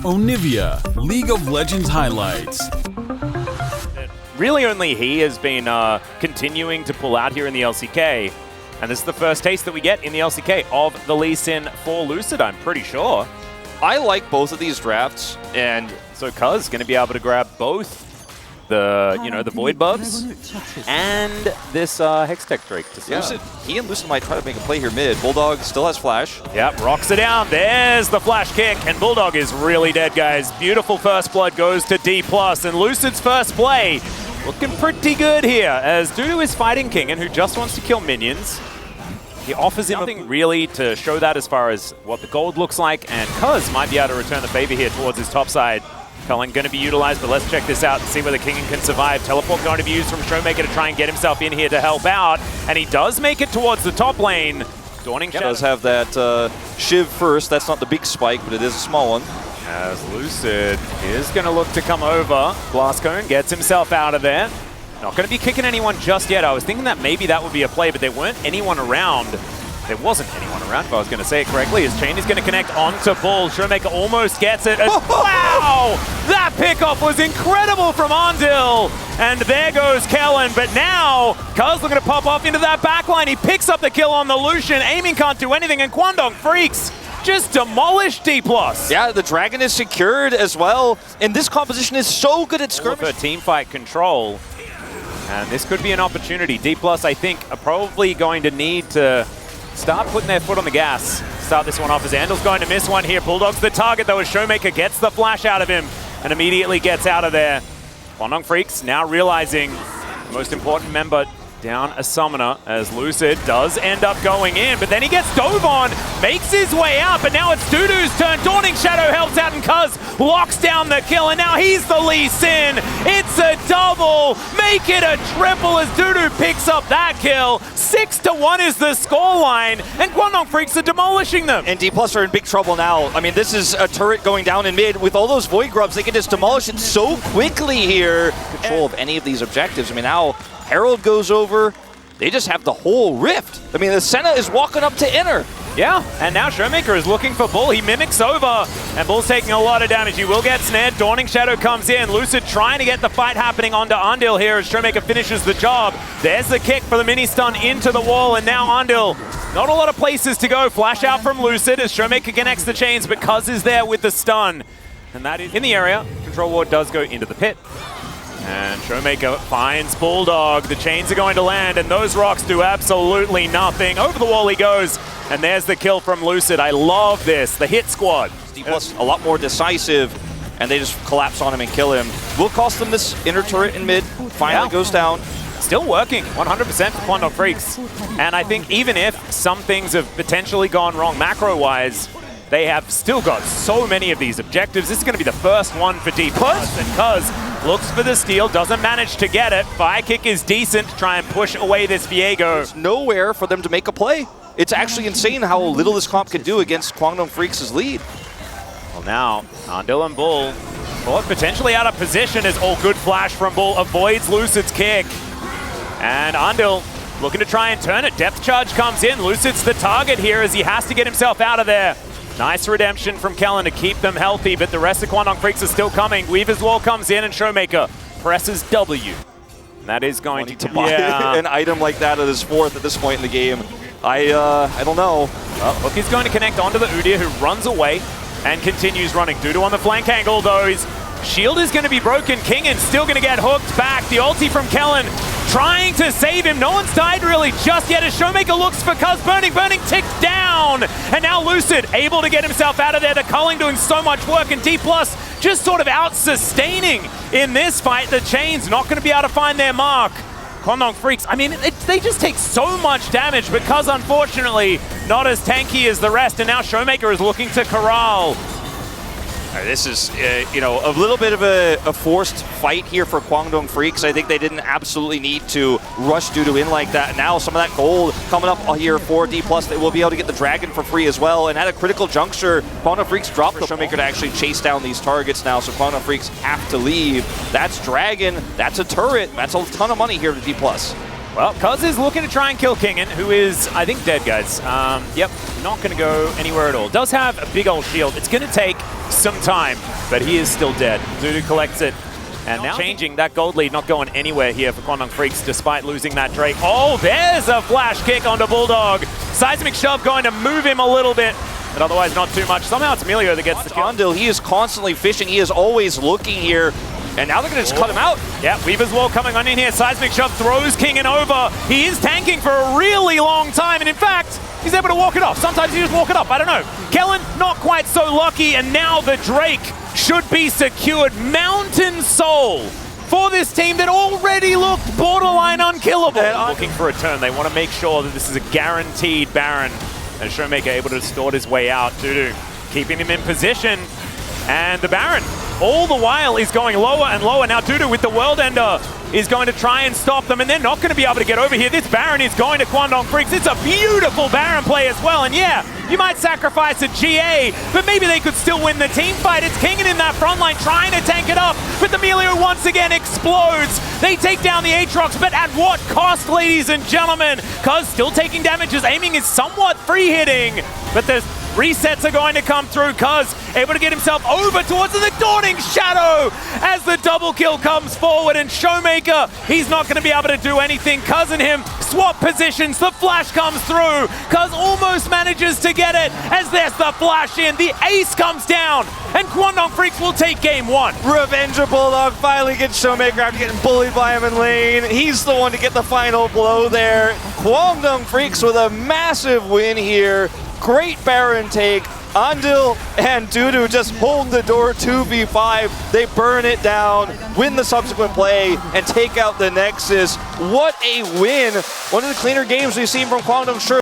Onivia, League of Legends highlights. Really only he has been continuing to pull out here in the LCK. And this is the first taste that we get in the LCK of the Lee Sin for Lucid, I'm pretty sure. I like both of these drafts, and so Cuz going to be able to grab both the, the Void buffs and this Hextech Drake to start. Lucid, he and Lucid might try to make a play here mid. Bulldog still has flash. Yep, rocks it down. There's the flash kick, and Bulldog is really dead, guys. Beautiful first blood goes to Dplus, and Lucid's first play looking pretty good here, as Dudu is fighting Kingen, who just wants to kill minions. He offers him nothing really to show that as far as what the gold looks like, and Cuz might be able to return the favor here towards his top side. Cullen going to be utilized, but let's check this out and see whether Kingen can survive. Teleport going to be used from Showmaker to try and get himself in here to help out, and he does make it towards the top lane. Dawning Shadow does have that Shiv first. That's not the big spike, but it is a small one. As Lucid is going to look to come over. Blastcone gets himself out of there. Not going to be kicking anyone just yet. I was thinking that maybe that would be a play, but there weren't anyone around. There wasn't anyone around, if I was going to say it correctly. His chain is going to connect onto Bull. Showmaker almost gets it. Wow! That pickoff was incredible from Ondil. And there goes Kellen. But now, Cuz looking to pop off into that backline. He picks up the kill on the Lucian. Aiming can't do anything, and Kwangdong Freecs just demolished Dplus. Yeah, the Dragon is secured as well. And this composition is so good at skirmish. For team fight control. And this could be an opportunity. Dplus, I think, are probably going to need to start putting their foot on the gas. Start this one off as Andel's going to miss one here. Bulldog's the target, though, as Showmaker gets the flash out of him and immediately gets out of there. Kwangdong Freecs now realizing the most important member down a summoner, as Lucid does end up going in, but then he gets dove on, makes his way out, but now it's Dudu's turn. Dawning Shadow helps out, and Cuz locks down the kill, and now he's the Lee Sin. It's a double, make it a triple as Dudu picks up that kill. 6-1 is the scoreline, and Kwangdong Freecs are demolishing them. And Dplus are in big trouble now. I mean, this is a turret going down in mid. With all those Void Grubs, they can just demolish it so quickly here. Control of any of these objectives. I mean, now Herald goes over. They just have the whole rift. I mean, the Senna is walking up to enter. Yeah, and now Showmaker is looking for Bull. He mimics over, and Bull's taking a lot of damage. He will get snared. Dawning Shadow comes in. Lucid trying to get the fight happening onto Ondil here as Showmaker finishes the job. There's the kick for the mini stun into the wall, and now Ondil, not a lot of places to go. Flash out from Lucid as Showmaker connects the chains, but Cuz is there with the stun. And that is in the area. Control Ward does go into the pit. And Showmaker finds Bulldog. The chains are going to land, and those rocks do absolutely nothing. Over the wall he goes, and there's the kill from Lucid. I love this, the hit squad. Dplus a lot more decisive, and they just collapse on him and kill him. Will cost them this inner turret in mid. Finally goes down. Still working, 100% for Kwangdong Freecs. And I think even if some things have potentially gone wrong macro-wise, they have still got so many of these objectives. This is going to be the first one for Dplus, and Cuz looks for the steal, doesn't manage to get it. Fire kick is decent to try and push away this Viego. There's nowhere for them to make a play. It's actually insane how little this comp can do against Kwangdong Freecs' lead. Well, now, Ondil and Bull both potentially out of position as good flash from Bull avoids Lucid's kick. And Ondil looking to try and turn it. Depth charge comes in. Lucid's the target here as he has to get himself out of there. Nice redemption from Kellen to keep them healthy, but the rest of Kwangdong Freecs are still coming. Weaver's Wall comes in, and Showmaker presses W. And that is going to buy an item like that at his fourth at this point in the game. I don't know. Well, Hook is going to connect onto the Udyr, who runs away and continues running. Dudu on the flank angle, though. His shield is going to be broken. Kingen still going to get hooked back. The ulti from Kellen trying to save him. No one's died really just yet as Showmaker looks for Cuz. Burning ticked down. And now Lucid able to get himself out of there. The Culling doing so much work, and Dplus just sort of out-sustaining in this fight. The chains not going to be able to find their mark. Kwangdong Freecs, I mean, they just take so much damage, but Cuz unfortunately not as tanky as the rest, and now Showmaker is looking to corral. This is, you know, a little bit of a forced fight here for Kwangdong Freecs. I think they didn't absolutely need to rush Dudu in like that. Now some of that gold coming up here for Dplus. They will be able to get the Dragon for free as well. And at a critical juncture, Kwangdong Freecs dropped the Showmaker to actually chase down these targets now. So Kwangdong Freecs have to leave. That's Dragon. That's a turret. That's a ton of money here to Dplus. Well, Cuz is looking to try and kill Kingen, who is, I think, dead, guys. Yep, not going to go anywhere at all. Does have a big old shield. It's going to take some time, but he is still dead. Dudu collects it. And now changing that gold lead, not going anywhere here for Kwangdong Freecs, despite losing that Drake. Oh, there's a flash kick onto Bulldog. Seismic shove going to move him a little bit, but otherwise not too much. Somehow it's Emilio that gets the kill. Ondil, he is constantly fishing. He is always looking here. And now they're going to just cut him out. Yeah, Weaver's Wall coming on in here. Seismic shove throws Kingen over. He is tanking for a really long time, and in fact, he's able to walk it off. Sometimes he just walk it off, I don't know. Kellen, not quite so lucky, and now the Drake should be secured. Mountain Soul for this team that already looked borderline unkillable. Looking for a turn. They want to make sure that this is a guaranteed Baron. And Showmaker able to distort his way out. Dudu keeping him in position. And the Baron, all the while, is going lower and lower. Now Dudu with the World Ender is going to try and stop them, and they're not going to be able to get over here. This Baron is going to Kwangdong Freecs. It's a beautiful Baron play as well, and yeah, you might sacrifice a GA, but maybe they could still win the team fight. It's Kingen in that front line trying to tank it up, but the Emilio once again explodes. They take down the Aatrox, but at what cost, ladies and gentlemen? Cuz still taking damage. His aiming is somewhat free hitting, but the resets are going to come through. Cuz able to get himself over towards the Dawning Shadow as the double kill comes forward, and Showmaker, he's not going to be able to do anything. Cuz and him swap positions. The flash comes through. Cuz almost manages to get it as there's the flash in. The ace comes down, and Kwangdong Freecs will take game one. Revenge of Bulldog finally gets Showmaker after getting bullied by him in lane. He's the one to get the final blow there. Kwangdong Freecs with a massive win here. Great Baron take. Ondil and Dudu just hold the door 2v5. They burn it down, win the subsequent play, and take out the Nexus. What a win. One of the cleaner games we've seen from Kwangdong. Sure.